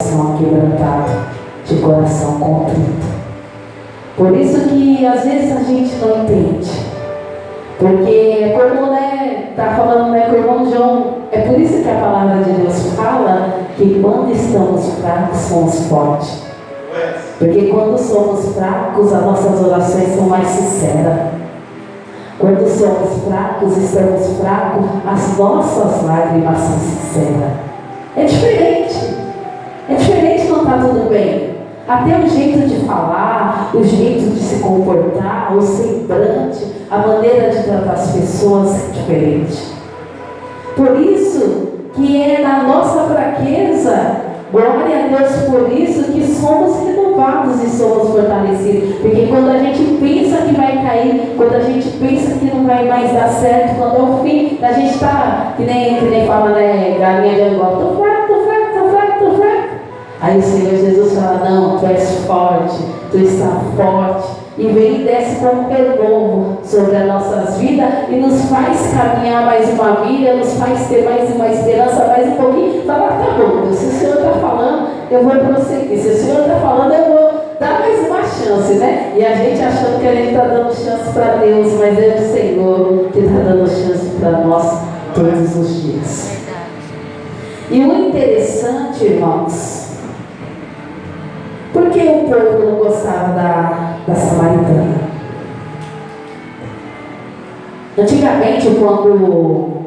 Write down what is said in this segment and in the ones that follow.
quebrantado, de coração contrito. Por isso que às vezes a gente não entende. Porque como está falando com o irmão João, é por isso que a palavra de Deus fala que quando estamos fracos, somos fortes. Porque quando somos fracos, as nossas orações são mais sinceras. Quando somos fracos, estamos fracos, as nossas lágrimas são sinceras. É diferente. É diferente não estar tudo bem. Até o jeito de falar, o jeito de se comportar, o semblante, a maneira de tratar as pessoas é diferente. Por isso que é na nossa fraqueza, glória a Deus por isso, que somos renovados e somos fortalecidos. Porque quando a gente pensa que vai cair, quando a gente pensa que não vai mais dar certo, quando é o fim, a gente está, que nem fala, né, galinha de Angola, estou fraco. Aí o Senhor Jesus fala, não, tu és forte, tu está forte. E vem e desce como um renovo sobre as nossas vidas e nos faz caminhar mais uma milha, nos faz ter mais uma esperança, mais um pouquinho. Fala, tá bom, Deus, se o Senhor está falando, eu vou prosseguir. Se o Senhor está falando, eu vou dar mais uma chance, né? E a gente achando que a gente está dando chance para Deus, mas é o Senhor que está dando chance para nós todos os dias. E o interessante, irmãos, por que o povo não gostava da samaritana? Antigamente, quando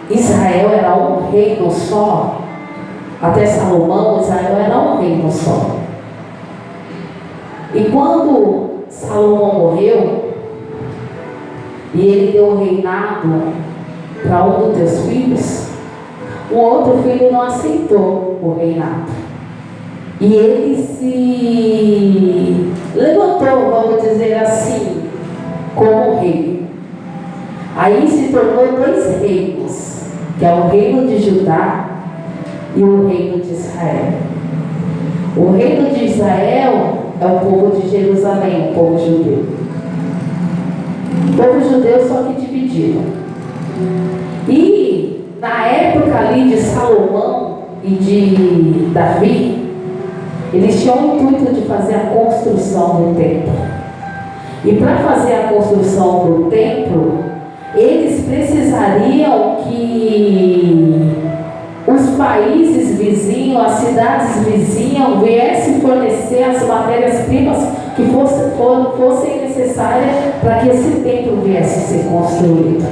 Israel era um reino só, até Salomão, Israel era um reino só. E quando Salomão morreu, e ele deu o reinado para um dos teus filhos, o outro filho não aceitou o reinado. E ele se levantou, vamos dizer assim, como rei. Aí se tornou dois reinos, que é o reino de Judá e o reino de Israel. O reino de Israel é o povo de Jerusalém, o povo judeu. O povo judeu só que dividido. E na época ali de Salomão e de Davi, eles tinham o intuito de fazer a construção do templo. E para fazer a construção do templo, eles precisariam que os países vizinhos, as cidades vizinhas, viessem fornecer as matérias-primas que fossem necessárias para que esse templo viesse a ser construído.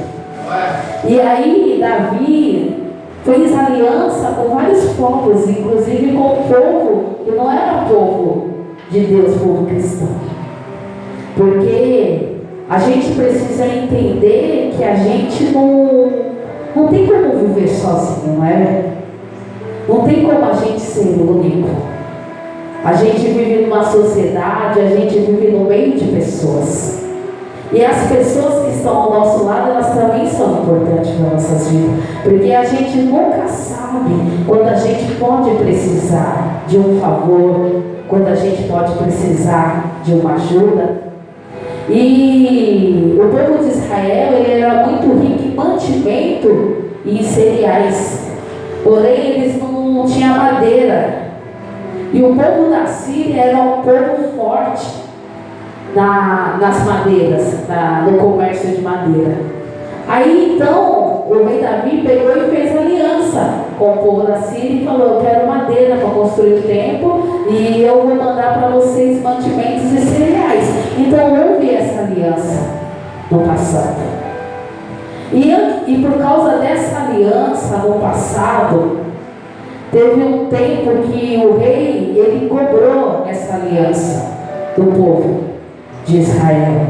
E aí Davi fez aliança com vários povos, inclusive com o povo que não era povo de Deus, povo cristão. Porque a gente precisa entender que a gente não tem como viver sozinho, não é? Não tem como a gente ser único. A gente vive numa sociedade, a gente vive no meio de pessoas. E as pessoas que estão ao nosso lado, elas também são importantes para nossas vidas. Porque a gente nunca sabe quando a gente pode precisar de um favor, quando a gente pode precisar de uma ajuda. E o povo de Israel, ele era muito rico em mantimento e em cereais. Porém, eles não tinham madeira. E o povo da Síria era um povo forte nas madeiras, no comércio de madeira. Aí então o rei Davi pegou e fez aliança com o povo da Síria e falou: eu quero madeira para construir o templo e eu vou mandar para vocês mantimentos e cereais. Então houve essa aliança no passado. E por causa dessa aliança no passado, teve um tempo que o rei ele cobrou essa aliança do povo de Israel.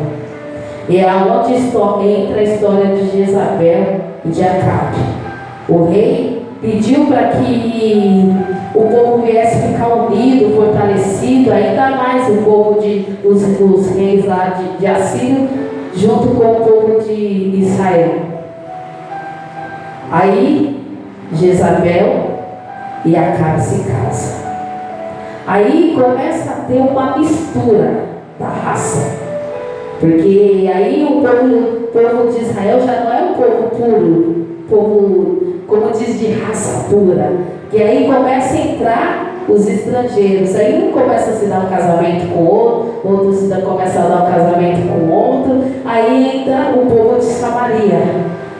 E é onde entra a história de Jezabel e de Acabe. O rei pediu para que o povo viesse ficar unido, fortalecido, ainda mais o povo os reis lá de Assírio, junto com o povo de Israel. Aí Jezabel e Acabe se casam. Aí começa a ter uma mistura da raça, porque aí o povo de Israel já não é um povo puro, povo como diz, de raça pura. E aí começa a entrar os estrangeiros. Aí um começa a se dar um casamento com o outro, outro começa a dar um casamento com o outro. Aí entra o povo de Samaria.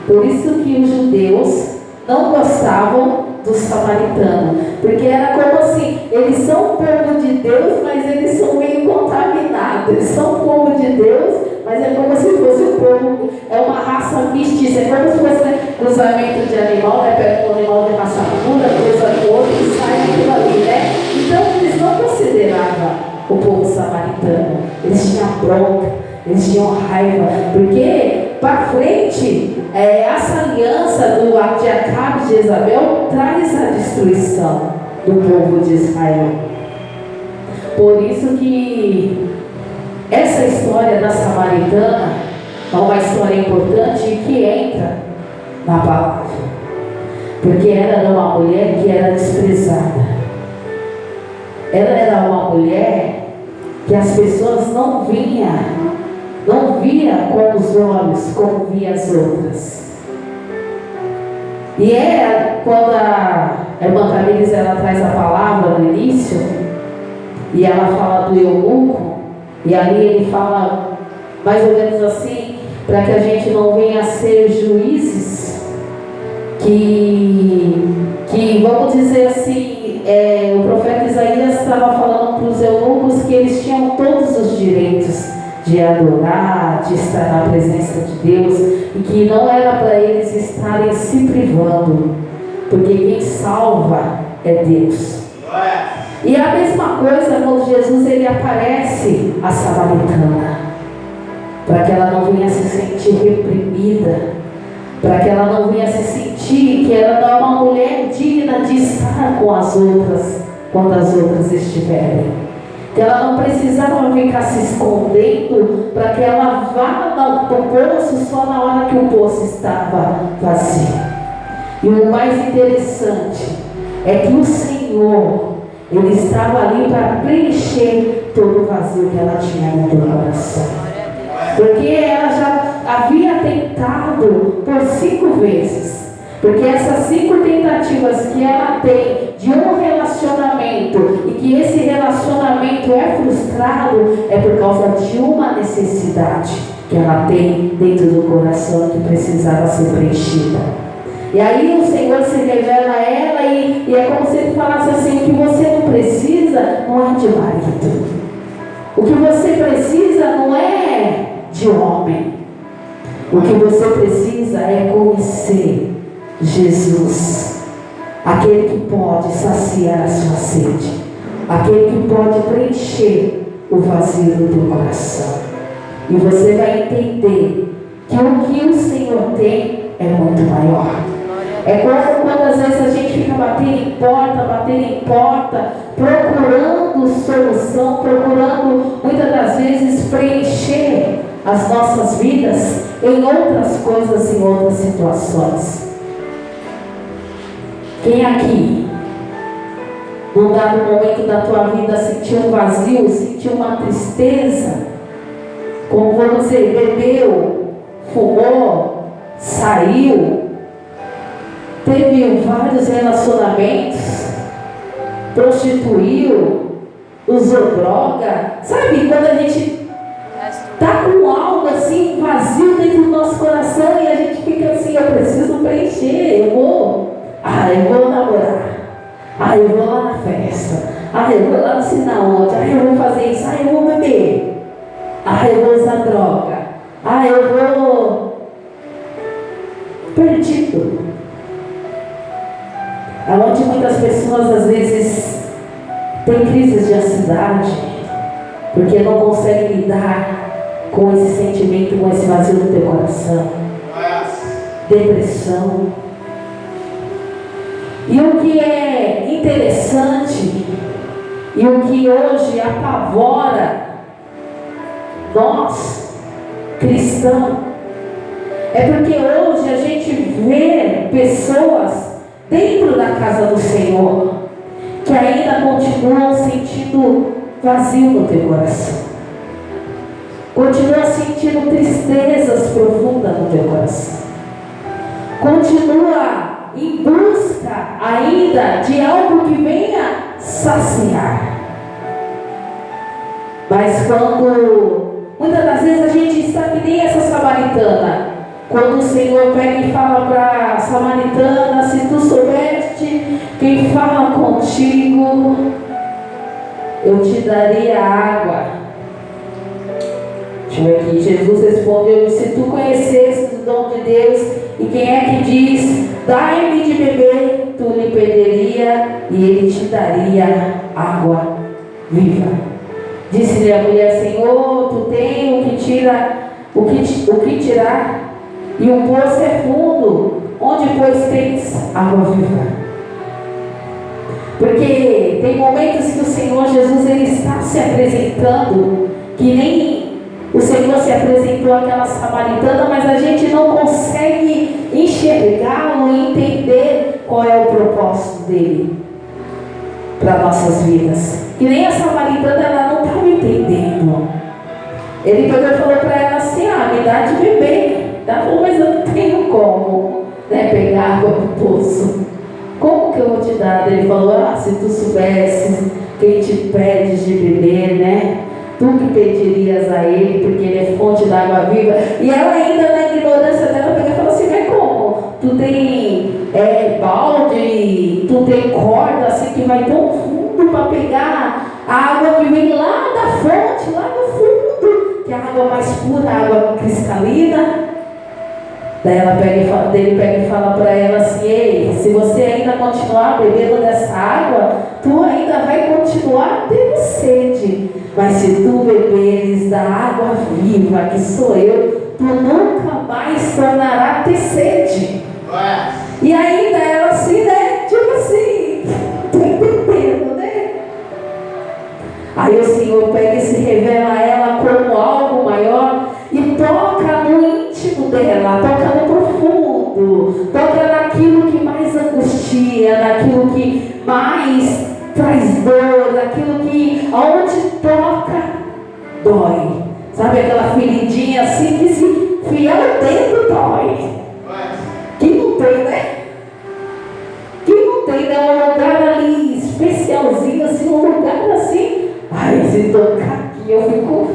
Por isso que os judeus não gostavam dos samaritanos, porque era como assim, eles são o povo de Deus, mas eles são meio contaminados. Eles são o povo de Deus, mas é como se fosse o povo, é uma raça mestiça, é como se fosse cruzamento de animal, né? Pega um animal de raça pura, cruza com outro e sai aquilo ali, né? Então eles não consideravam o povo samaritano, eles tinham bronca, eles tinham raiva, porque para frente, essa aliança de Acabe e de Jezabel traz a destruição do povo de Israel. Por isso que essa história da samaritana é uma história importante e que entra na palavra, porque ela era uma mulher que era desprezada. Ela era uma mulher que as pessoas não via com os olhos como via as outras. E quando a irmã Camille, ela traz a palavra no início, e ela fala do eunuco, e ali ele fala mais ou menos assim, para que a gente não venha a ser juízes, que vamos dizer assim, o profeta Isaías estava falando para os eunucos que eles tinham todos os direitos de adorar, de estar na presença de Deus, e que não era para eles estarem se privando, porque quem salva é Deus. E a mesma coisa quando Jesus ele aparece a samaritana, para que ela não venha se sentir reprimida, para que ela não venha se sentir que ela não é uma mulher digna de estar com as outras quando as outras estiverem. Que ela não precisava ficar se escondendo para que ela vá no poço só na hora que o poço estava vazio. E o mais interessante é que o Senhor, Ele estava ali para preencher todo o vazio que ela tinha no seu coração. Porque ela já havia tentado por 5 vezes. Porque essas 5 tentativas que ela tem de um relacionamento e que esse relacionamento é frustrado é por causa de uma necessidade que ela tem dentro do coração que precisava ser preenchida. E aí o Senhor se revela a ela e é como se Ele falasse assim: o que você não precisa não é de marido, o que você precisa não é de homem, o que você precisa é conhecer Jesus, aquele que pode saciar a sua sede, aquele que pode preencher o vazio do teu coração. E você vai entender que o que o Senhor tem é muito maior. É como quando às vezes a gente fica batendo em porta, procurando solução, procurando muitas das vezes preencher as nossas vidas em outras coisas, em outras situações. Quem aqui, num dado momento da tua vida, sentiu um vazio, sentiu uma tristeza, como você bebeu, fumou, saiu, teve vários relacionamentos, prostituiu, usou droga, sabe, quando a gente está com algo assim, vazio dentro do nosso coração e a gente fica assim: eu preciso preencher, eu vou namorar, eu vou lá na festa, eu vou lá no sinal onde, eu vou fazer isso, eu vou beber, eu vou usar droga, eu vou perdido. Onde muitas pessoas às vezes têm crises de ansiedade, porque não conseguem lidar com esse sentimento, com esse vazio no teu coração, depressão. E o que é interessante e o que hoje apavora nós cristãos é porque hoje a gente vê pessoas dentro da casa do Senhor que ainda continuam sentindo vazio no teu coração, continua sentindo tristezas profundas no teu coração, continua em busca ainda de algo que venha saciar. Mas muitas das vezes a gente está que nem essa samaritana. Quando o Senhor pega e fala para a samaritana: se tu soubeste quem fala contigo, eu te daria água. Deixa eu ver aqui. Jesus respondeu: se tu conhecesses o dom de Deus e quem é que diz, dai-me de beber, tu lhe pediria e ele te daria água viva. Disse-lhe a mulher: Senhor, tu tens o que tirar, e o poço é fundo, onde pois tens água viva? Porque tem momentos que o Senhor Jesus ele está se apresentando, que nem o Senhor se apresentou àquela samaritana, mas a gente não consegue enxergá-lo e entender qual é o propósito dele para nossas vidas. Que nem a samaritana, ela não estava entendendo. Ele pegou e falou para ela assim: me dá de beber. Ela falou: mas eu não tenho como, pegar água do poço. Como que eu vou te dar? Ele falou: se tu soubesses quem te pede de beber, tu que pedirias a ele, porque ele é fonte da água viva. E ela ainda na ignorância dela pegou e falou assim: mas como? Tu tem balde, tu tem corda assim que vai tão fundo para pegar a água que vem lá da fonte, lá no fundo, que é a água mais pura, a água cristalina. Daí ele pega e fala para ela assim: ei, se você ainda continuar bebendo dessa água, tu ainda vai continuar tendo sede. Mas se tu beberes da água viva, que sou eu, tu nunca mais tornará a ter sede. E ainda ela assim, tipo assim, tô entendendo, Aí o Senhor pega e se revela a ela como algo maior e toca no íntimo dela, toca no profundo, toca naquilo que mais angustia, naquilo que mais traz dor, naquilo que aonde toca, dói. Sabe aquela feridinha assim que se enfiar o dedo dói. Que não tem, Que não tem, um lugar ali especialzinho, assim, um lugar assim. Ai, se tocar aqui eu fico,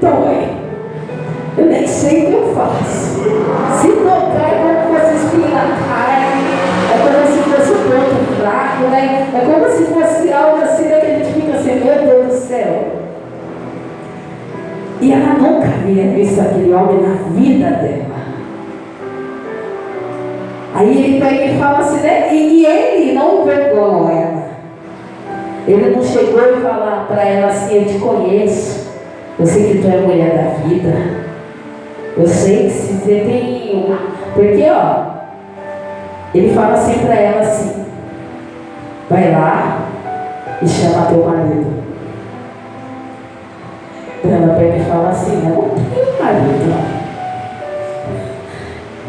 dói. Eu nem sei o que eu faço. Se tocar é como se fosse espinho na carne, é como se fosse um ponto fraco, É como se fosse algo assim, que a gente fica assim: meu Deus do céu. E ela nunca havia visto aquele homem na vida dela. Aí ele pega e fala assim, e ele não envergonhou ela. Ele não chegou e falar para ela assim: eu te conheço, eu sei que tu é mulher da vida, eu sei que se você tem uma. Porque ele fala assim para ela assim: vai lá e chama teu marido. Ela pega e fala assim: eu não tenho marido.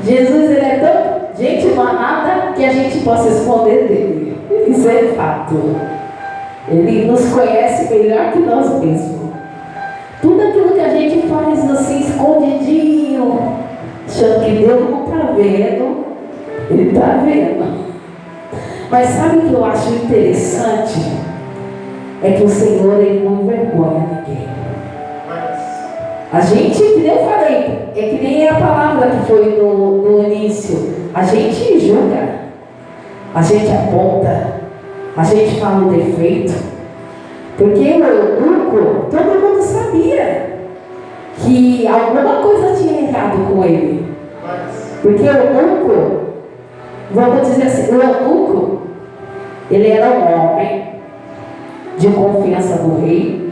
Jesus, ele é tão... Gente, não há nada que a gente possa esconder dele. Isso é fato. Ele nos conhece melhor que nós mesmos. Tudo aquilo que a gente faz assim, escondidinho, achando que Deus não está vendo, Ele está vendo. Mas sabe o que eu acho interessante? É que o Senhor, Ele não envergonha ninguém. A gente, que nem eu falei, é que nem a palavra que foi no início. A gente julga, a gente aponta, a gente fala o defeito. Porque o eunuco, todo mundo sabia que alguma coisa tinha errado com ele. Porque o eunuco, vamos dizer assim, o eunuco, ele era um homem de confiança do rei.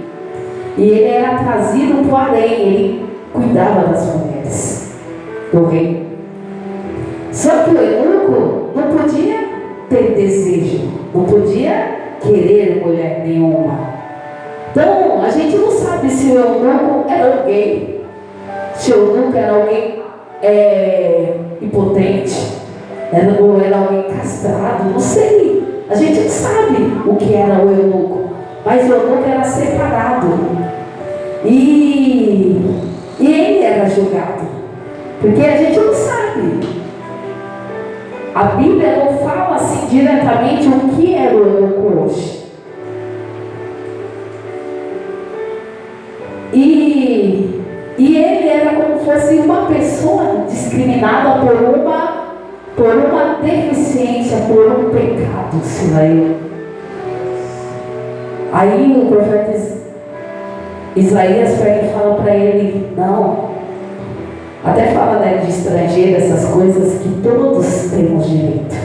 E ele era trazido para o harém, ele cuidava das mulheres do rei. Só que o eunuco não podia ter desejo, não podia querer mulher nenhuma. Então, a gente não sabe se o eunuco era alguém, se o eunuco era alguém impotente, ou era alguém castrado, não sei. A gente não sabe o que era o eunuco, mas o eunuco era separado. E ele era julgado, porque a gente não sabe. A Bíblia não fala assim diretamente o que era o eunuco hoje. E ele era como se fosse uma pessoa discriminada por uma deficiência, por um pecado, Aí o profeta Isaías fala para ele, não, até fala, né, de estrangeiro, essas coisas, que todos temos direito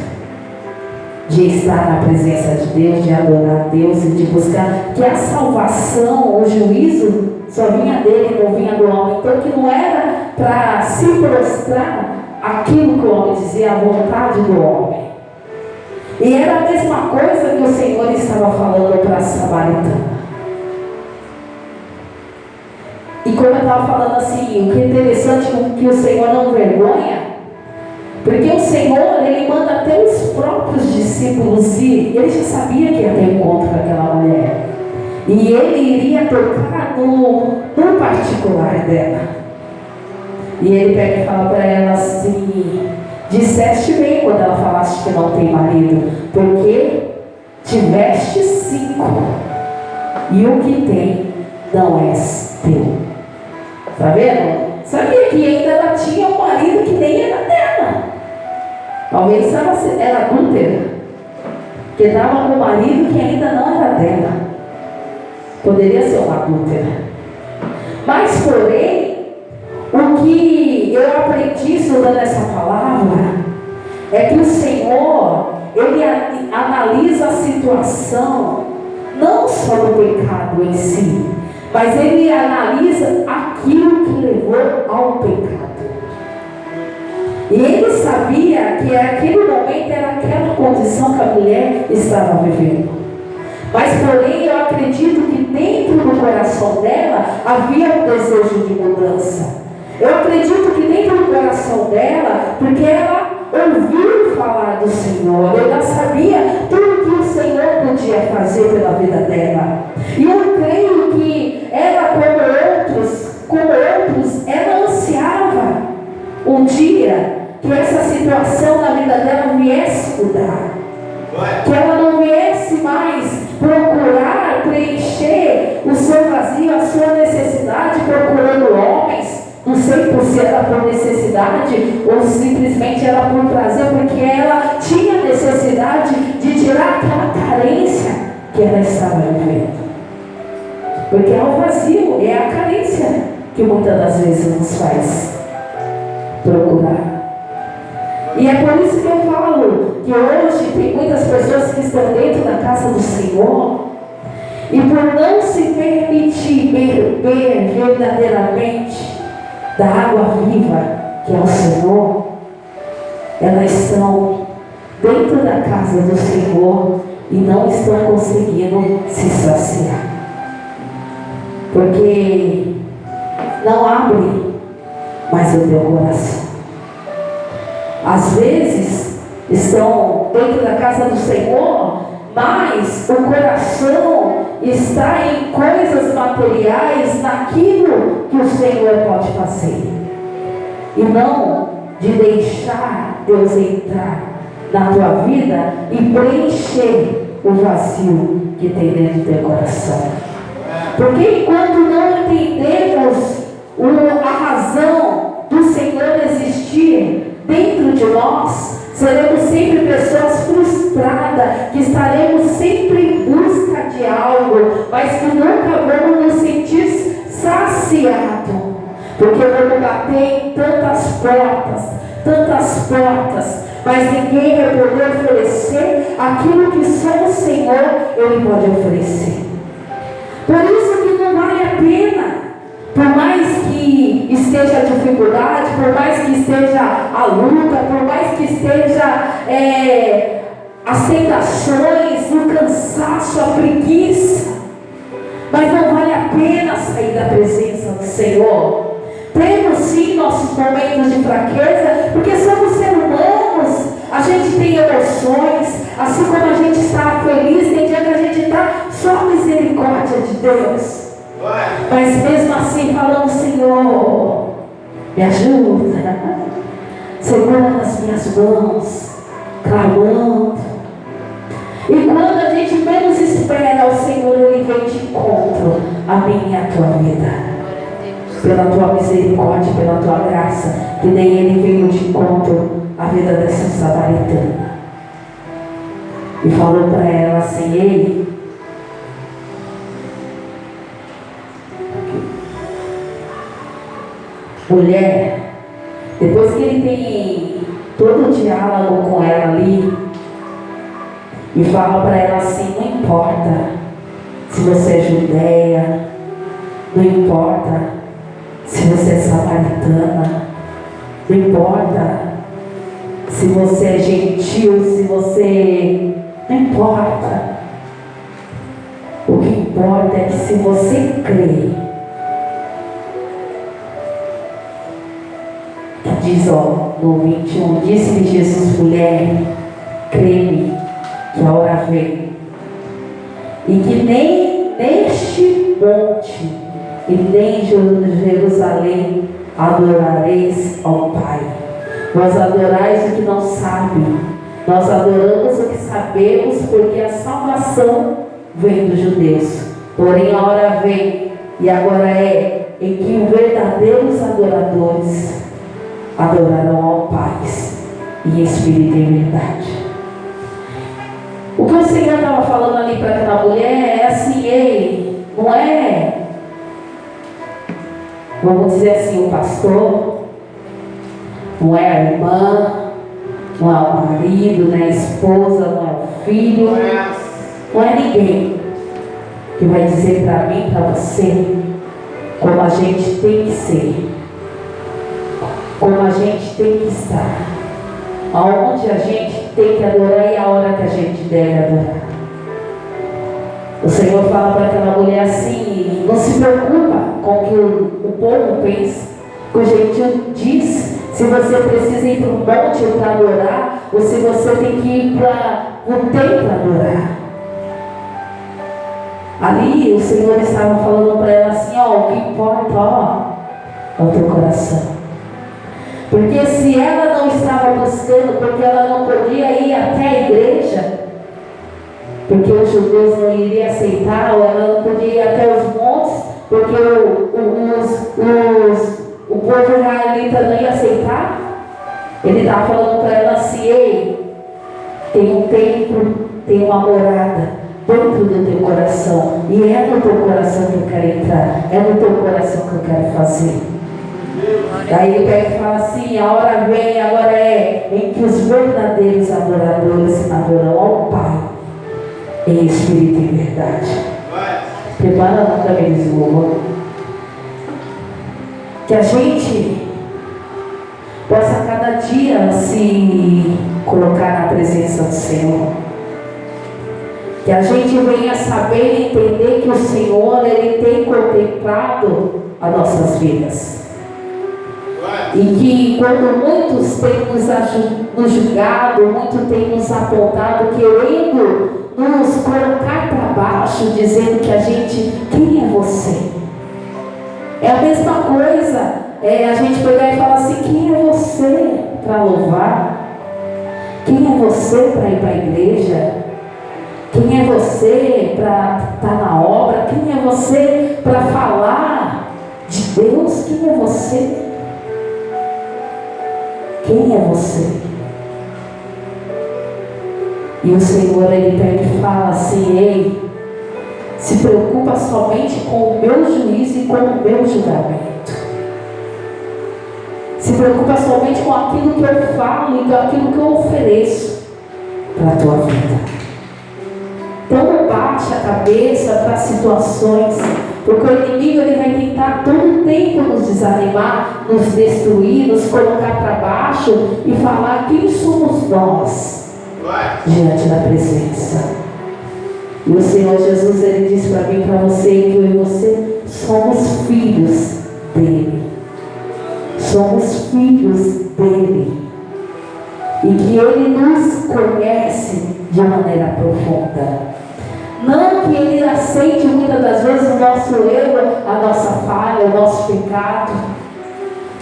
de estar na presença de Deus, de adorar a Deus e de buscar, que a salvação, o juízo só vinha dele, não vinha do homem. Então que não era para se prostrar aquilo que o homem dizia, a vontade do homem. E era a mesma coisa que o Senhor estava falando para a samaritana. E como eu estava falando assim, o que é interessante é que o Senhor não vergonha, porque o Senhor, Ele manda até os próprios discípulos ir. Ele já sabia que ia ter encontro com aquela mulher. E Ele iria tocar no particular dela. E Ele pega e fala para ela assim, disseste bem quando ela falaste que não tem marido, porque tiveste 5, e o que tem não és teu. Está vendo? Sabia que ainda ela tinha um marido que nem era dela. Talvez ela era adúltera, que estava com um marido que ainda não era dela. Poderia ser uma adúltera. Mas, porém, o que eu aprendi estudando essa palavra é que o Senhor, Ele analisa a situação não só do pecado em si, mas Ele analisa aquilo que levou ao pecado. E Ele sabia que aquele momento era aquela condição que a mulher estava vivendo. Mas porém eu acredito que dentro do coração dela havia um desejo de mudança. Eu acredito que dentro do coração dela, porque ela ouviu falar do Senhor, ela sabia tudo que o Senhor podia fazer pela vida dela. E eu creio que ela, como outros, ela ansiava um dia que essa situação na vida dela viesse mudar. Que ela não viesse mais procurar preencher o seu vazio, a sua necessidade, procurando homens. Não sei se era por necessidade ou simplesmente era por prazer, porque ela tinha necessidade de tirar aquela carência que ela estava vivendo. Porque é o vazio, é a carência que muitas das vezes nos faz procurar. E é por isso que eu falo que hoje tem muitas pessoas que estão dentro da casa do Senhor e por não se permitir beber verdadeiramente da água viva que é o Senhor, elas estão dentro da casa do Senhor e não estão conseguindo se saciar, porque não abre mais o teu coração. Às vezes estão dentro da casa do Senhor, mas o coração está em coisas materiais, naquilo que o Senhor pode fazer, e não de deixar Deus entrar na tua vida e preencher o vazio que tem dentro do teu coração. Porque enquanto não entendemos a razão do Senhor existir dentro de nós, seremos sempre pessoas frustradas, que estaremos sempre em busca de algo, mas que nunca vamos nos sentir saciados, porque vamos bater em tantas portas, mas ninguém vai poder oferecer aquilo que só o Senhor Ele pode oferecer. Por isso que não vale a pena. Por mais que esteja a dificuldade, por mais que esteja a luta, por mais que esteja as tentações, o cansaço, a preguiça, mas não vale a pena sair da presença do Senhor. Temos sim nossos momentos de fraqueza, porque somos seres humanos, a gente tem emoções, assim como a gente está feliz, tem dia que a gente está só misericórdia de Deus. Mas mesmo assim falando, Senhor, me ajuda, segura nas minhas mãos, clamando. E quando a gente menos espera, o Senhor, Ele vem de encontro a mim e a tua vida. Pela tua misericórdia, pela tua graça, que nem Ele veio de encontro à vida dessa samaritana. E falou para ela assim: ei, mulher, depois que Ele tem todo o diálogo com ela ali, e fala para ela assim: não importa se você é judeia, não importa se você é samaritana, não importa se você é gentil, se você... não importa. O que importa é que se você crê, diz no 21, disse-lhe Jesus: mulher, crê-me que a hora vem, e que nem neste monte e nem em Jerusalém adorareis ao Pai. Vós adorais o que não sabe, nós adoramos o que sabemos, porque a salvação vem dos judeus. Porém a hora vem, e agora é, em que os verdadeiros adoradores adorarão ao Pai em espírito e em verdade. O que o Senhor estava falando ali para aquela mulher é assim: ei, não é, vamos dizer assim, o pastor, não é a irmã, não é o marido, não é a esposa, não é o filho, não é ninguém que vai dizer para mim, para você, como a gente tem que ser, como a gente tem que estar, aonde a gente tem que adorar e a hora que a gente deve adorar. O Senhor fala para aquela mulher assim: não se preocupa com o que o povo pensa, que o gentil diz, se você precisa ir para um monte para adorar, ou se você tem que ir para o templo adorar. Ali o Senhor estava falando para ela assim: ó, o que importa, ó, é o teu coração. Porque se ela não estava buscando, porque ela não podia ir até a igreja, porque os judeus não iriam aceitar, ou ela não podia ir até os montes, porque o povo israelita não ia aceitar, ele estava falando para ela assim: ei, tem um templo, tem uma morada dentro do teu coração, e é no teu coração que eu quero entrar, é no teu coração que eu quero fazer. Daí ele pega e fala assim: a hora vem, agora é, em que os verdadeiros adoradores adoram ao Pai em espírito e verdade. Prepara a nota deles, louvor. Que a gente possa cada dia se colocar na presença do Senhor. Que a gente venha saber e entender que o Senhor, Ele tem contemplado as nossas vidas. E que quando muitos têm nos julgado, muitos têm nos apontado, querendo nos colocar para baixo, dizendo que a gente, quem é você? É a mesma coisa, a gente pegar e falar assim: quem é você para louvar? Quem é você para ir para a igreja? Quem é você para estar na obra? Quem é você para falar de Deus? Quem é você? Quem é você? E o Senhor, Ele pega e fala assim: ei, se preocupa somente com o meu juízo e com o meu julgamento. Se preocupa somente com aquilo que eu falo e com aquilo que eu ofereço para a tua vida. Então não baixe a cabeça para situações, porque o inimigo, ele vai tentar todo o tempo nos desanimar, nos destruir, nos colocar para baixo e falar quem somos nós diante da presença. E o Senhor Jesus, Ele diz para mim, para você, que eu e você somos filhos dEle. Somos filhos dEle. E que Ele nos conhece de maneira profunda. Não que Ele aceite muitas das vezes o nosso erro, a nossa falha, o nosso pecado,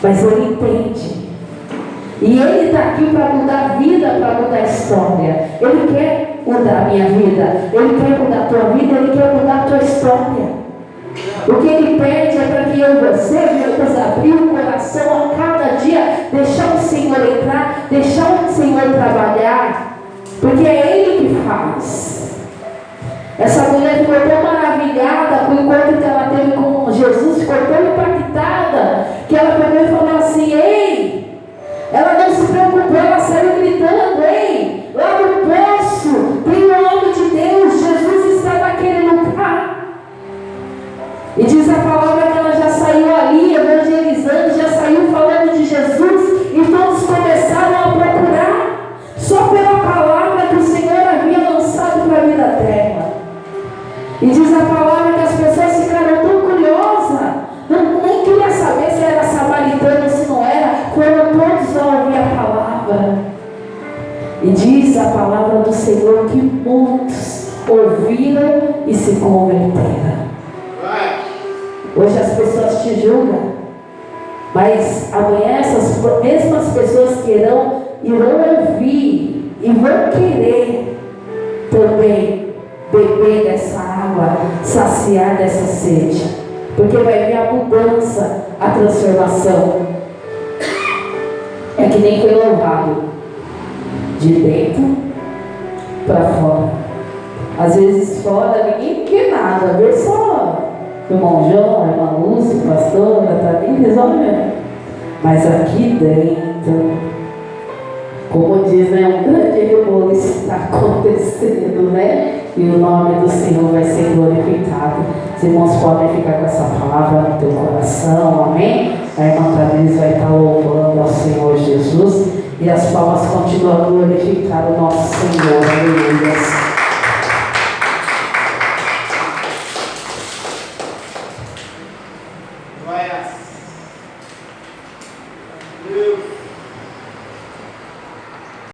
mas Ele entende. E Ele está aqui para mudar a vida, para mudar a história. Ele quer mudar a minha vida, Ele quer mudar a tua vida, Ele quer mudar a tua história. O que Ele pede é para que eu e você venhamos abrir o coração a cada dia, deixar o Senhor entrar, deixar o Senhor trabalhar, porque é Ele que faz. Essa mulher ficou tão maravilhada com o encontro que ela teve com Jesus, ficou tão impactada, que ela pegou e falou assim: ei, ela não se preocupou, ela saiu gritando: ei, lá no poço tem o homem de Deus, Jesus está naquele lugar. E diz a palavra que ela já saiu ali evangelizando, já saiu falando de Jesus, e todos começaram a procurar, só pela palavra que o Senhor havia lançado para a vida da terra. E diz a palavra que as pessoas ficaram tão curiosas, nem queria saber se era samaritano ou se não era, foram todos a ouvir a palavra. E diz a palavra do Senhor que muitos ouviram e se converteram. Hoje as pessoas te julgam, mas amanhã essas mesmas pessoas irão ouvir e vão querer também beber dessa água, saciar dessa sede, porque vai vir a mudança, a transformação. É que nem foi louvado, de dentro para fora. Às vezes fora ninguém quer nada, vê só o irmão João, a irmã Lúcia, o pastor, está bem resolvendo. Mas aqui dentro, como diz, né, um grande rebuliço está acontecendo, né? E o nome do Senhor vai ser glorificado. Os irmãos podem ficar com essa palavra no teu coração, amém? A irmã Thaís vai estar louvando ao Senhor Jesus, e as palmas continuam a glorificar o nosso Senhor, aleluia.